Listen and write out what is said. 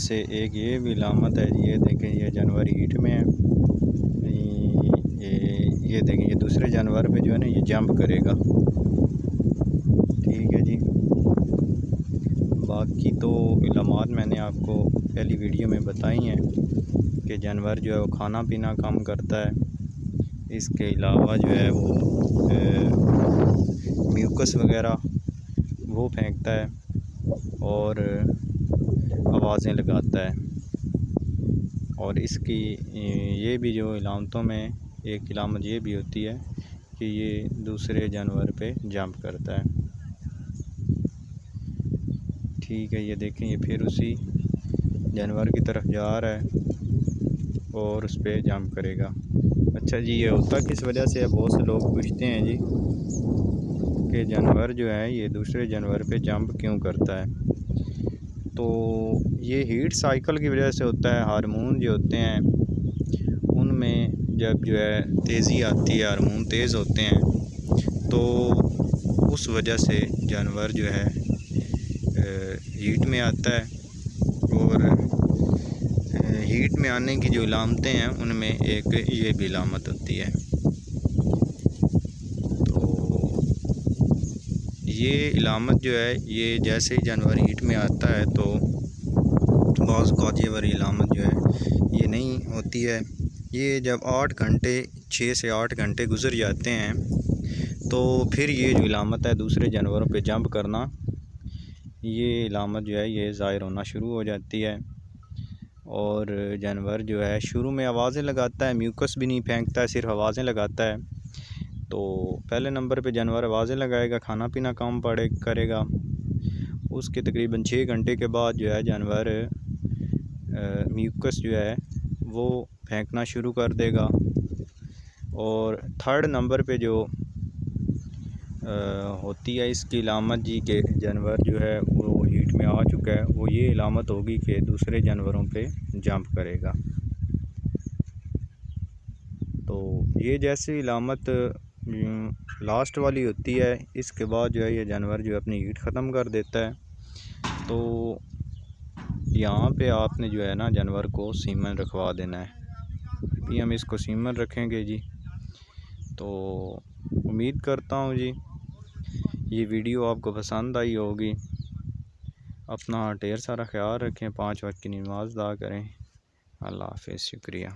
से एक ये भी अलामत है। ये देखें, ये जानवर हीट में है। ये देखें, ये दूसरे जानवर पे जो है ना ये जंप करेगा। ठीक है जी। बाकी तो इलामात मैंने आपको पहली वीडियो में बताई हैं कि जानवर जो है वो खाना पीना कम करता है। इसके अलावा जो है वो म्यूकस वगैरह वो फेंकता है और आवाज़ें लगाता है। और इसकी ये भी जो इलामतों में एक इलामत ये भी होती है कि ये दूसरे जानवर पे जंप करता है। ठीक है, ये देखें, ये फिर उसी जानवर की तरफ जा रहा है और उस पर जंप करेगा। अच्छा जी, ये होता किस वजह से है? बहुत से लोग पूछते हैं जी कि जानवर जो है ये दूसरे जानवर पे जंप क्यों करता है। तो ये हीट साइकिल की वजह से होता है। हार्मोन जो होते हैं उनमें जब जो है तेज़ी आती है, हार्मोन तेज़ होते हैं, तो उस वजह से जानवर जो है हीट में आता है। और हीट में आने की जो इलामतें हैं उनमें एक ये भी इलामत होती है। तो ये इलामत जो है ये जैसे ही जानवर हीट में आता है तो बाज़ औक़ात ये वाली इलामत जो है ये नहीं होती है। ये जब 6 से 8 घंटे गुज़र जाते हैं तो फिर ये जो इलामत है दूसरे जानवरों पे जंप करना, ये इलामत जो है ये ज़ाहिर होना शुरू हो जाती है। और जानवर जो है शुरू में आवाज़ें लगाता है, म्यूकस भी नहीं फेंकता है, सिर्फ आवाज़ें लगाता है। तो पहले नंबर पे जानवर आवाज़ें लगाएगा, खाना पीना कम करेगा। उसके तकरीबन 6 घंटे के बाद जो है जानवर म्यूकस जो है वो फेंकना शुरू कर देगा। और थर्ड नंबर पे जो होती है इसकी इलामत जी के जानवर जो है वो हीट में आ चुका है, वो ये इलामत होगी कि दूसरे जानवरों पे जंप करेगा। तो ये जैसी इलामत लास्ट वाली होती है, इसके बाद जो है ये जानवर जो है अपनी हीट ख़त्म कर देता है। तो यहाँ पे आपने जो है ना जानवर को सीमन रखवा देना है। अभी हम इसको सीमन रखेंगे जी। तो उम्मीद करता हूँ जी ये वीडियो आपको पसंद आई होगी। अपना ढेर सारा ख्याल रखें, 5 वक्त की नमाज़ अदा करें। अल्लाह हाफ़िज़, शुक्रिया।